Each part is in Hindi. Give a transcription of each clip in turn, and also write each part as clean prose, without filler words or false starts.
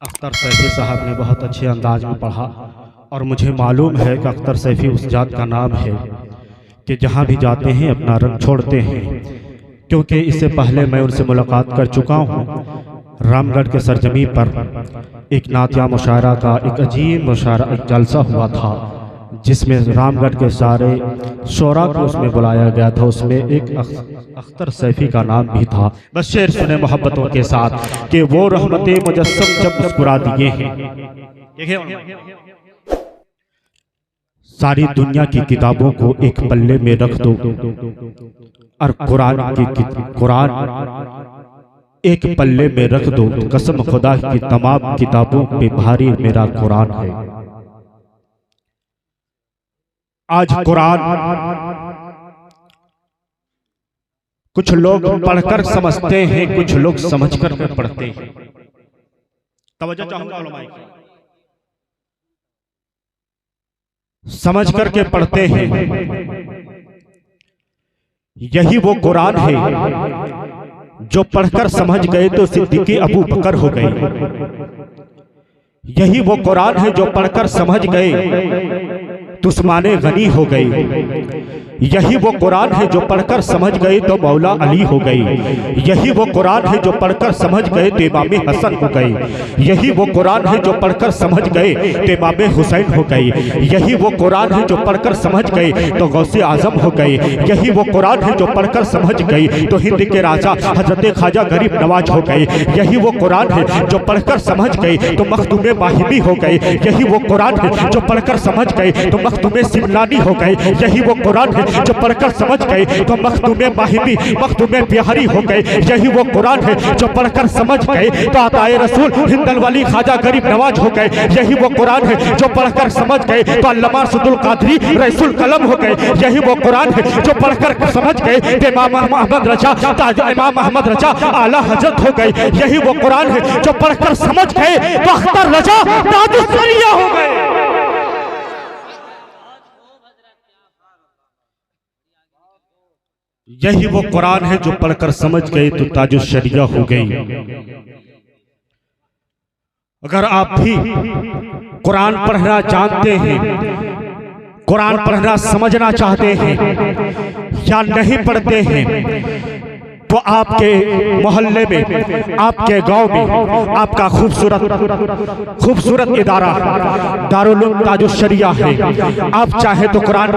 अख्तर सैफी साहब ने बहुत अच्छे अंदाज में पढ़ा और मुझे मालूम है कि अख्तर सैफी उस जात का नाम है कि जहाँ भी जाते हैं अपना रंग छोड़ते हैं, क्योंकि इससे पहले मैं उनसे मुलाकात कर चुका हूँ। रामगढ़ के सरजमी पर एक नातिया मुशायरा का एक अजीब मुशायरा, एक जलसा हुआ था जिसमें रामगढ़ के सारे शोरा को उसमें बुलाया गया था। उसमें एक अख्तर सैफी का नाम भी था। बस शेर सुने मोहब्बतों के साथ कि वो रहमते मुजस्सम जब मुस्कुरा दिए हैं। सारी दुनिया की किताबों को एक पल्ले में रख दो और कुरान एक पल्ले में रख दो, कसम खुदा की तमाम किताबों पे भारी मेरा कुरान है। आज कुरान कुछ लोग पढ़कर समझते हैं, कुछ लोग समझकर पढ़ते हैं। तवज्जो चाहूंगा उलमाए की। समझ करके पढ़ते हैं, यही वो कुरान है जो पढ़कर समझ गए तो सिद्दीक़ अबू बकर हो गए। यही वो कुरान है जो पढ़कर समझ गए तो उस्माने गनी हो गई। यही वो कुरान है जो पढ़कर समझ गए तो मौला अली हो गई। यही वो कुरान है जो पढ़कर समझ गए तो इमाम हसन हो गई। यही वो कुरान है जो पढ़कर समझ गए तो इमाम हुसैन हो गई। यही वो कुरान है जो पढ़कर समझ गए तो गौसे आजम हो गए। यही वो कुरान है जो पढ़कर समझ गए तो हिंद के राजा हजरत ख्वाजा गरीब नवाज हो गए। यही वो कुरान है जो पढ़कर समझ गए तो मखदूम माहिमी हो गए। यही वो कुरान है जो पढ़कर समझ गए तो मखदूम सिमलानी हो गए। यही वो कुरान है जो पढ़कर समझ गए तो मखदूम माहिमी मखदूम बिहारी हो गए। यही वो कुरान है जो पढ़कर समझ गए तो आताए रसूल हिंदल वाली ख्वाजा गरीब नवाज हो गए। यही वो कुरान है जो पढ़कर समझ गए तो अल्लामा सदुल कादरी रईसुल कलम हो गए। यही वो कुरान है जो पढ़कर समझ गए तो इमाम अहमद रजा इमाम अहमद रजा आला हजरत हो गए। यही वो कुरान है जो पढ़कर समझ गए तो अख्तर रजा ताजुल शरिया हो गए। यही वो कुरान है जो पढ़कर समझ गए तो ताजुल शरिया हो गई। अगर आप भी कुरान पढ़ना जानते हैं, कुरान पढ़ना समझना चाहते हैं या नहीं पढ़ते हैं तो आपके मोहल्ले में, आपके गांव में आपका खूबसूरत इदारा दारुल उलूम ताजुल शरिया है। आप चाहे तो कुरान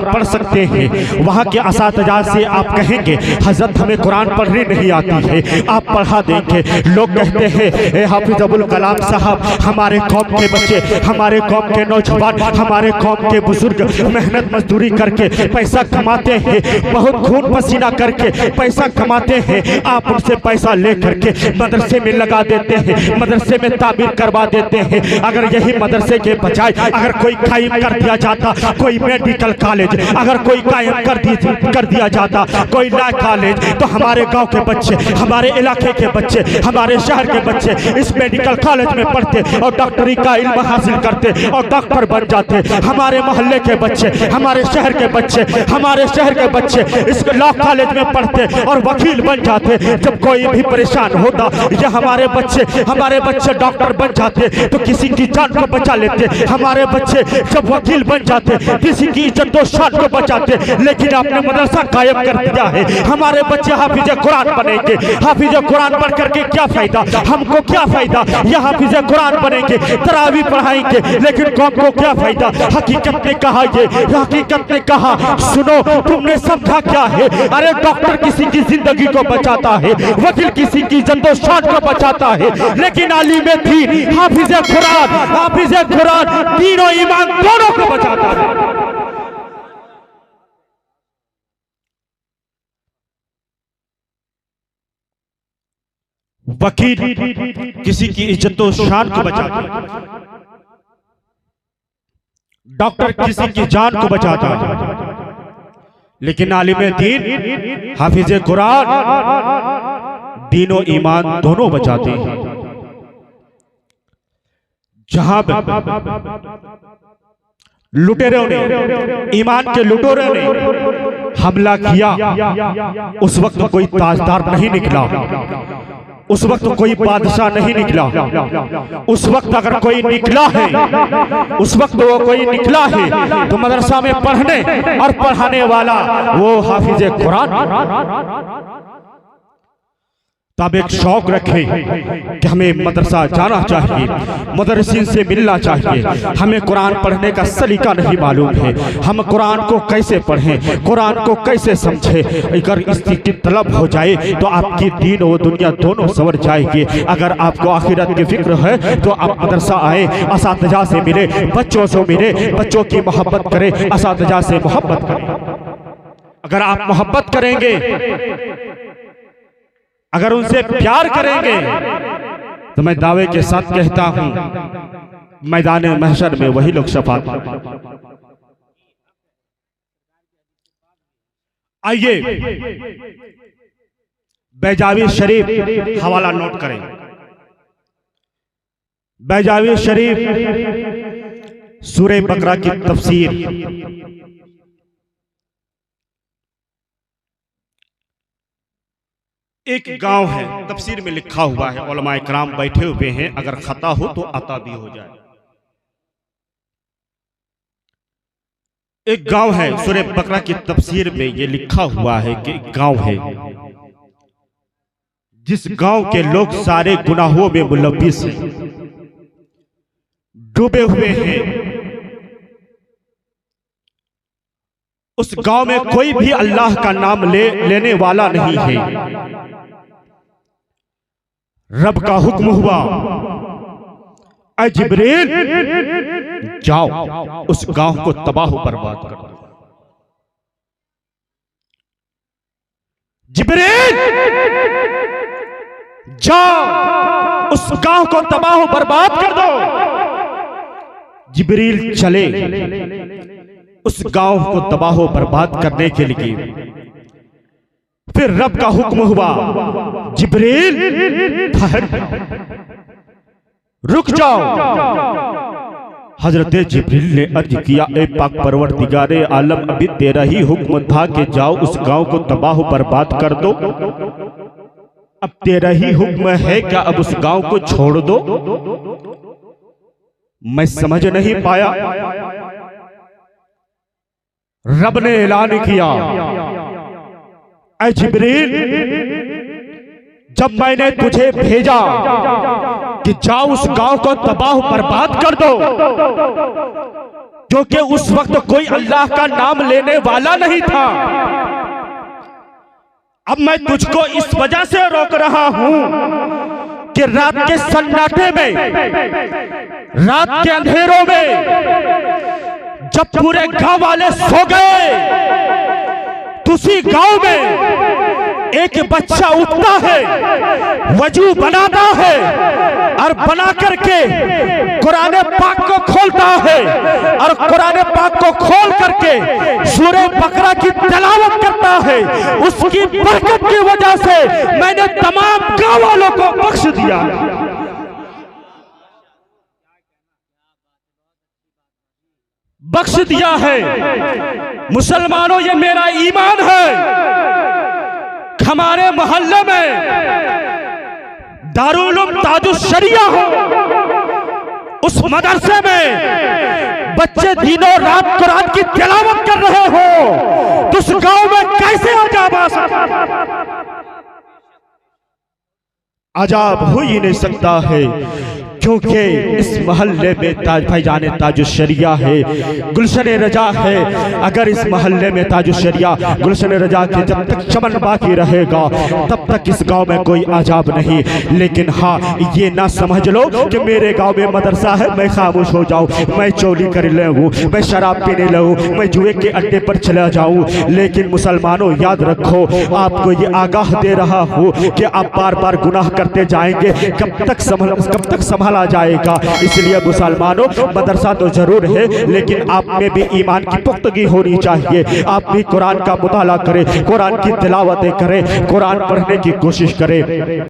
पढ़ सकते हैं। वहाँ के असातिज़ा से आप कहेंगे हजरत हमें कुरान पढ़ने नहीं आती है, आप पढ़ा देंगे। लोग कहते हैं हाफिज अबुल कलाम साहब हमारे कौम के बच्चे, हमारे कौम के नौजवान, हमारे कौम के बुजुर्ग मेहनत मजदूरी करके पैसा कमाते हैं, बहुत खून पसीना करके पैसा कमाते हैं। आप उनसे पैसा लेकर के मदरसे में लगा देते हैं, मदरसे में तामीर करवा देते हैं। अगर यही मदरसे के बजाय अगर कोई कायम कर दिया जाता, कोई मेडिकल कॉलेज अगर कोई कायम कर दिया जाता, कोई लॉ कॉलेज, तो हमारे गांव के बच्चे, हमारे इलाके के बच्चे, हमारे शहर के बच्चे इस मेडिकल कॉलेज में पढ़ते और डॉक्टरी का इल्म हासिल करते और डॉक्टर बन जाते। हमारे मोहल्ले के बच्चे, हमारे शहर के बच्चे, हमारे शहर के बच्चे इस लॉ कॉलेज में पढ़ते और वकील बन जाते। जब कोई भी परेशान होता या हमारे बच्चे डॉक्टर बन जाते तो किसी की जान को बचा लेते। हमारे बच्चे जब वकील बन जाते किसी की इज्जत और शान को बचाते। लेकिन आपने मदरसा कायम कर दिया है, हमारे बच्चे हाफिज कुरान बनेंगे। हाफिज कुरान पढ़ करके क्या फायदा, हमको क्या फायदा? यह हाफिज कुरान बनेंगे, तरावी पढ़ाएंगे, लेकिन कौम को क्या फायदा? हकीकत ने कहा, ये हकीकत ने कहा, सुनो तुमने समझा क्या है? अरे डॉक्टर किसी की जिंदगी को बचाता है, वकील किसी की इज्जत शान को बचाता है, लेकिन आलिम दीन हाफिज कुरान दीन और ईमान दोनों को बचाता है। वकील किसी की इज्जत और शान को बचाता है, डॉक्टर किसी की जान को बचाता है, लेकिन आलिम दीन हाफिज कुरान दीन और ईमान दोनों बचाते हैं। जहां लुटेरों ने, ईमान के लुटेरों ने हमला किया, उस वक्त कोई ताजदार नहीं निकला। उस वक्त कोई बादशाह नहीं निकला। उस वक्त अगर कोई निकला है, उस वक्त वो कोई निकला है तो मदरसा में पढ़ने और पढ़ाने वाला वो हाफिज कुरान। तब एक शौक रखे कि हमें मदरसा जाना चाहिए, मदरसिन से मिलना चाहिए। हमें कुरान पढ़ने का सलीका नहीं मालूम है, हम कुरान को कैसे पढ़ें, कुरान को कैसे समझें। अगर इसकी तलब हो जाए तो आपकी दीन और दुनिया दोनों संवर जाएगी। अगर आपको आखिरत की फिक्र है तो आप मदरसा आए, असातिज़ा से मिले, बच्चों से मिले, बच्चों की मोहब्बत करें, असातिज़ा से मोहब्बत करें। अगर आप मोहब्बत करेंगे, अगर उनसे प्यार करेंगे तो मैं दावे के साथ कहता हूं मैदान महशर में वही लोग शफाअत। आइए बैजावी शरीफ हवाला नोट करें। बैजावी शरीफ सूरे बकरा की तफसीर। एक गांव है, तफसीर में लिखा हुआ है, उलमाए कराम बैठे हुए हैं, अगर खता हो तो अता भी हो जाए। एक गांव है, सूरे बकरा की तफसीर में ये लिखा हुआ है कि एक गांव है जिस गांव के लोग सारे गुनाहों में मुलव्विस हैं, डूबे हुए हैं। उस गांव में कोई भी अल्लाह का नाम लेने वाला नहीं है। रब का हुक्म हुआ, ऐ जिब्रील जाओ उस गांव को तबाह बर्बाद कर दो। जिब्रील जाओ उस गांव को तबाह बर्बाद कर दो। जिब्रील चले उस गांव को तबाह बर्बाद करने के लिए। फिर रब का हुक्म हुआ, जिब्रील रुक जाओ। हजरत जिब्रील ने अर्ज किया, ए पाक परवरदिगारे आलम, अभी तेरा ही हुक्म था कि जाओ उस गांव को तबाह बर्बाद कर दो। अब तेरा ही हुक्म है क्या अब उस गांव को छोड़ दो? मैं समझ नहीं पाया। रब ने ऐलान किया, ऐ जिब्रील जब मैंने तुझे भेजा कि जाओ उस गांव को तबाह बर्बाद कर दो, क्योंकि उस वक्त कोई अल्लाह का नाम लेने वाला नहीं था। अब मैं तुझको इस वजह से रोक रहा हूं कि रात के सन्नाटे में, रात के अंधेरों में जब पूरे गांव वाले सो गए, उसी गांव में एक बच्चा उठता है, वजू बनाता है और बना करके कुरान पाक को खोलता है और कुरान पाक को खोल करके सूरे बकरा की तिलावत करता है। उसकी बरकत की वजह से मैंने तमाम गांव वालों को बख्श दिया। बख्श दिया है। मुसलमानों, ये मेरा ईमान है। हमारे मोहल्ले में दारुल उलूम ताजुश शरिया हो, उस मदरसे में बच्चे दिनों रात कुरान की तिलावत कर रहे हो तो उस गांव में कैसे अजाब आ सकता? अजाब हो ही नहीं सकता है, क्योंकि इस मोहल्ले में भाईजान ताजुश शरिया है, गुलशन रजा है। अगर इस मोहल्ले में ताजुश शरिया, गुलशन रजा के जब तक चमन बाकी रहेगा तब तक इस गांव में कोई अजाब नहीं। लेकिन हाँ, ये ना समझ लो कि मेरे गांव में मदरसा है मैं खामोश हो जाऊं, मैं चोरी कर लूं, मैं शराब पीने लगूं, मैं जुए के अड्डे पर चला जाऊं। लेकिन मुसलमानों याद रखो, आपको ये आगाह दे रहा हूं कि आप बार बार गुनाह करते जाएंगे, कब तक संभाला जाएगा। इसलिए मुसलमानों, मदरसा तो जरूर है लेकिन आप में भी ईमान की पुख्तगी होनी चाहिए। आप भी कुरान का मुताला करें, कुरान की तिलावतें करें, कुरान पढ़ने की कोशिश करें।